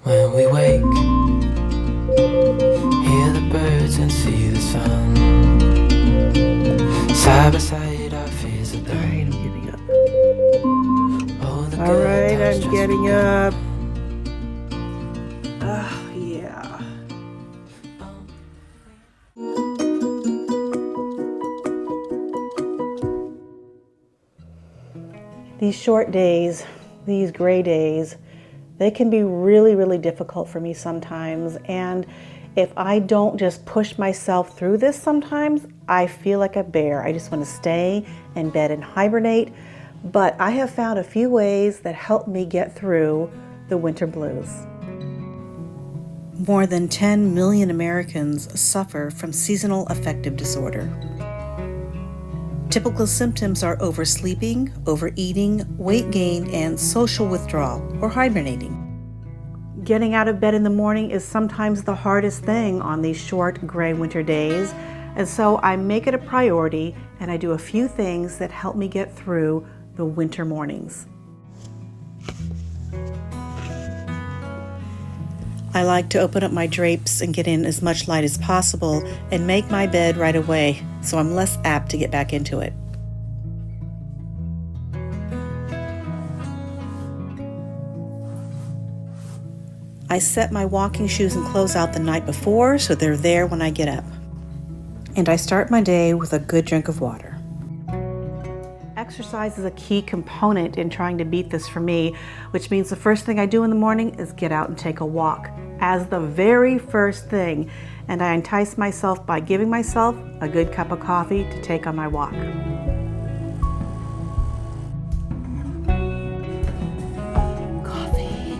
When we wake, hear the birds and see the sun. Side by side, our fears are done. Alright, I'm getting up. All Alright, I'm getting up. Yeah. These short days, these gray days, they can be really, really difficult for me sometimes. And if I don't just push myself through this sometimes, I feel like a bear. I just want to stay in bed and hibernate. But I have found a few ways that help me get through the winter blues. More than 10 million Americans suffer from seasonal affective disorder. Typical symptoms are oversleeping, overeating, weight gain, and social withdrawal or hibernating. Getting out of bed in the morning is sometimes the hardest thing on these short gray winter days, and so I make it a priority and I do a few things that help me get through the winter mornings. I like to open up my drapes and get in as much light as possible and make my bed right away, so I'm less apt to get back into it. I set my walking shoes and clothes out the night before so they're there when I get up. And I start my day with a good drink of water. Exercise is a key component in trying to beat this for me, which means the first thing I do in the morning is get out and take a walk as the very first thing. And I entice myself by giving myself a good cup of coffee to take on my walk. Coffee.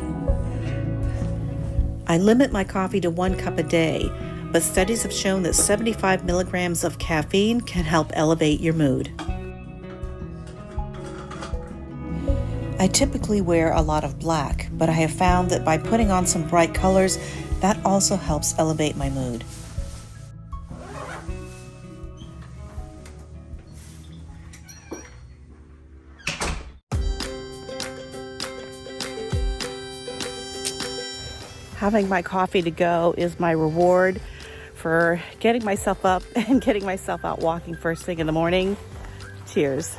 I limit my coffee to 1 cup a day, but studies have shown that 75 milligrams of caffeine can help elevate your mood. I typically wear a lot of black, but I have found that by putting on some bright colors, that also helps elevate my mood. Having my coffee to go is my reward for getting myself up and getting myself out walking first thing in the morning. Cheers.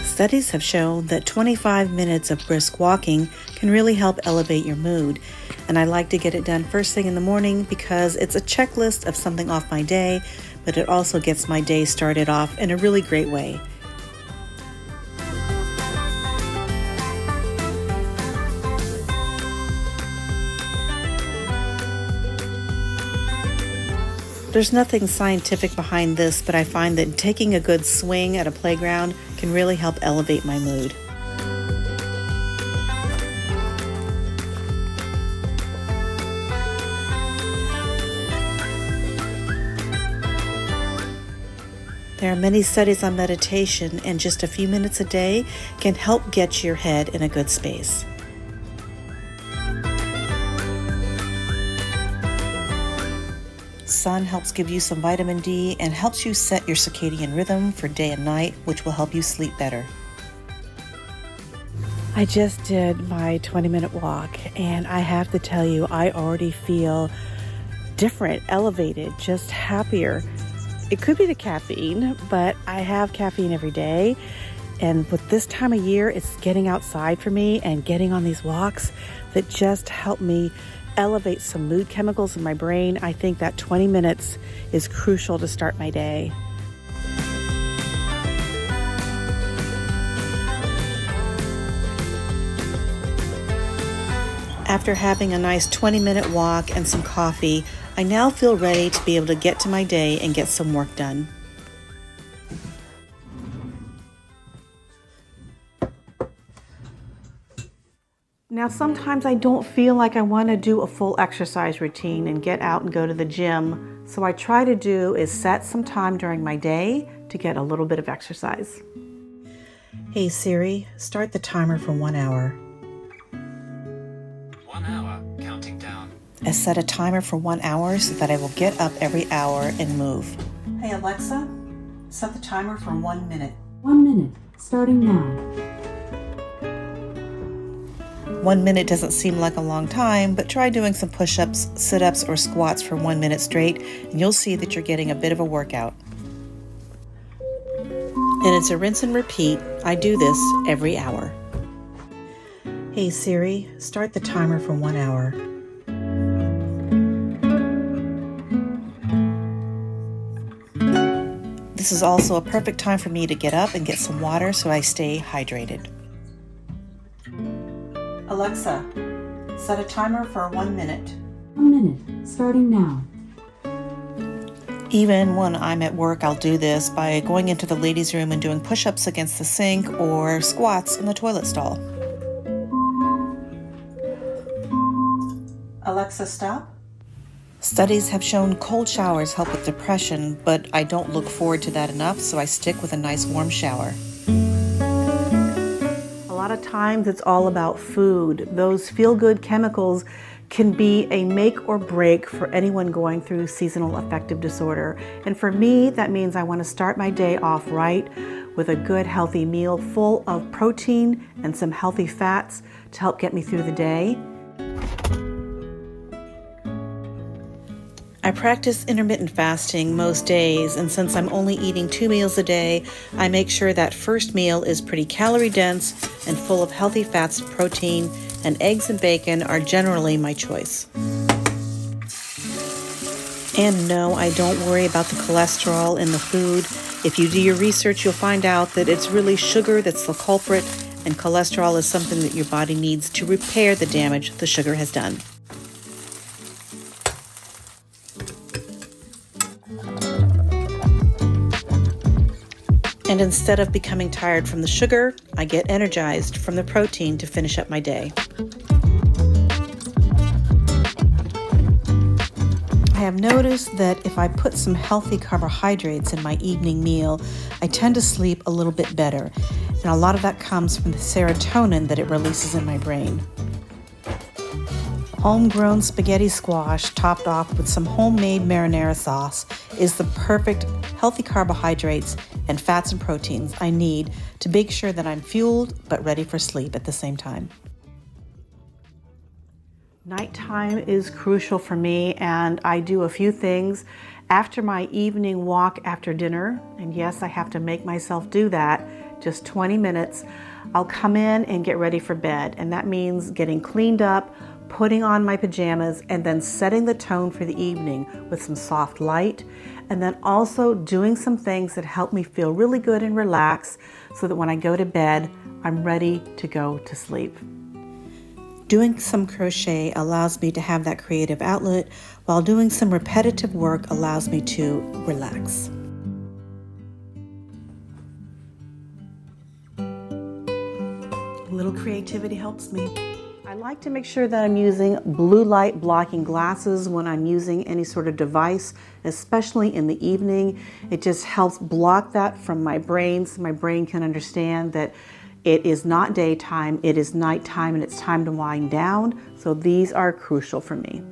Studies have shown that 25 minutes of brisk walking can really help elevate your mood, and I like to get it done first thing in the morning because it's a checklist of something off my day, but it also gets my day started off in a really great way. There's nothing scientific behind this, but I find that taking a good swing at a playground can really help elevate my mood. There are many studies on meditation, and just a few minutes a day can help get your head in a good space. Sun helps give you some vitamin D and helps you set your circadian rhythm for day and night, which will help you sleep better. I just did my 20-minute walk, and I have to tell you, I already feel different, elevated, just happier. It could be the caffeine, but I have caffeine every day. And with this time of year, it's getting outside for me and getting on these walks that just help me elevate some mood chemicals in my brain. I think that 20 minutes is crucial to start my day. After having a nice 20-minute walk and some coffee, I now feel ready to be able to get to my day and get some work done. Now, sometimes I don't feel like I want to do a full exercise routine and get out and go to the gym. So what I try to do is set some time during my day to get a little bit of exercise. Hey Siri, start the timer for 1 hour. 1 hour, counting down. I set a timer for 1 hour so that I will get up every hour and move. Hey Alexa, set the timer for 1 minute. 1 minute. starting now. 1 minute doesn't seem like a long time, but try doing some push-ups, sit-ups, or squats for 1 minute straight, and you'll see that you're getting a bit of a workout. And it's a rinse and repeat. I do this every hour. Hey Siri, start the timer for 1 hour. This is also a perfect time for me to get up and get some water so I stay hydrated. Alexa, set a timer for 1 minute. 1 minute, starting now. Even when I'm at work, I'll do this by going into the ladies' room and doing push-ups against the sink or squats in the toilet stall. Alexa, stop. Studies have shown cold showers help with depression, but I don't look forward to that enough, so I stick with a nice warm shower. A lot of times it's all about food. Those feel-good chemicals can be a make or break for anyone going through seasonal affective disorder. And for me, that means I want to start my day off right with a good healthy meal full of protein and some healthy fats to help get me through the day. I practice intermittent fasting most days, and since I'm only eating 2 meals a day, I make sure that first meal is pretty calorie dense and full of healthy fats and protein, and eggs and bacon are generally my choice. And no, I don't worry about the cholesterol in the food. If you do your research, you'll find out that it's really sugar that's the culprit, and cholesterol is something that your body needs to repair the damage the sugar has done. And instead of becoming tired from the sugar, I get energized from the protein to finish up my day. I have noticed that if I put some healthy carbohydrates in my evening meal, I tend to sleep a little bit better. And a lot of that comes from the serotonin that it releases in my brain. Homegrown spaghetti squash topped off with some homemade marinara sauce is the perfect healthy carbohydrates and fats and proteins I need to make sure that I'm fueled but ready for sleep at the same time. Nighttime is crucial for me, and I do a few things after my evening walk after dinner. And yes, I have to make myself do that, just 20 minutes. I'll come in and get ready for bed, and that means getting cleaned up, putting on my pajamas, and then setting the tone for the evening with some soft light, and then also doing some things that help me feel really good and relaxed so that when I go to bed, I'm ready to go to sleep. Doing some crochet allows me to have that creative outlet, while doing some repetitive work allows me to relax. A little creativity helps me. I like to make sure that I'm using blue light blocking glasses when I'm using any sort of device, especially in the evening. It just helps block that from my brain so my brain can understand that it is not daytime, it is nighttime, and it's time to wind down. So these are crucial for me.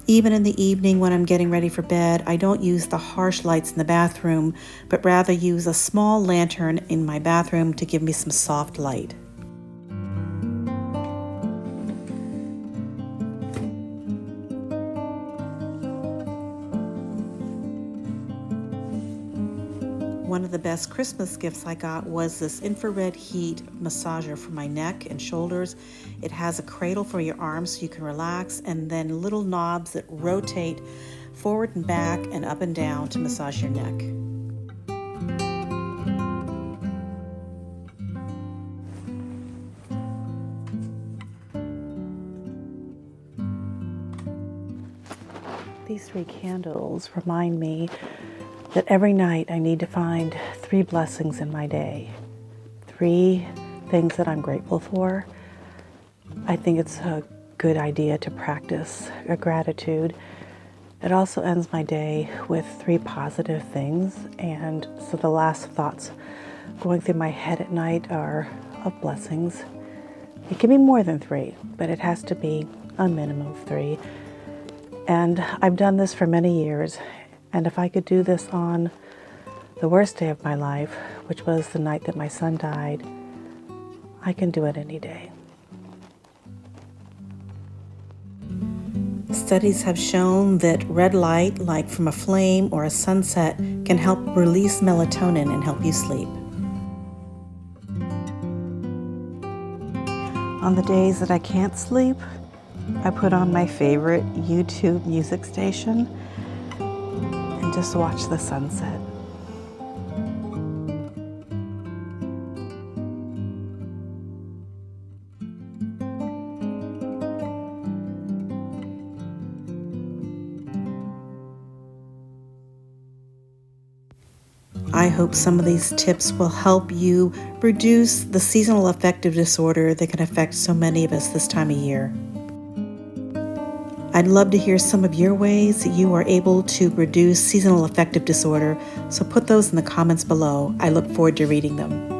Even in the evening when I'm getting ready for bed, I don't use the harsh lights in the bathroom, but rather use a small lantern in my bathroom to give me some soft light. One of the best Christmas gifts I got was this infrared heat massager for my neck and shoulders. It has a cradle for your arms so you can relax, and then little knobs that rotate forward and back and up and down to massage your neck. These 3 candles remind me that every night I need to find 3 blessings in my day, 3 things that I'm grateful for. I think it's a good idea to practice a gratitude. It also ends my day with 3 positive things, and so the last thoughts going through my head at night are of blessings. It can be more than 3, but it has to be a minimum of 3. And I've done this for many years. And if I could do this on the worst day of my life, which was the night that my son died, I can do it any day. Studies have shown that red light, like from a flame or a sunset, can help release melatonin and help you sleep. On the days that I can't sleep, I put on my favorite YouTube music station and just watch the sunset. I hope some of these tips will help you reduce the seasonal affective disorder that can affect so many of us this time of year. I'd love to hear some of your ways that you are able to reduce seasonal affective disorder, so put those in the comments below. I look forward to reading them.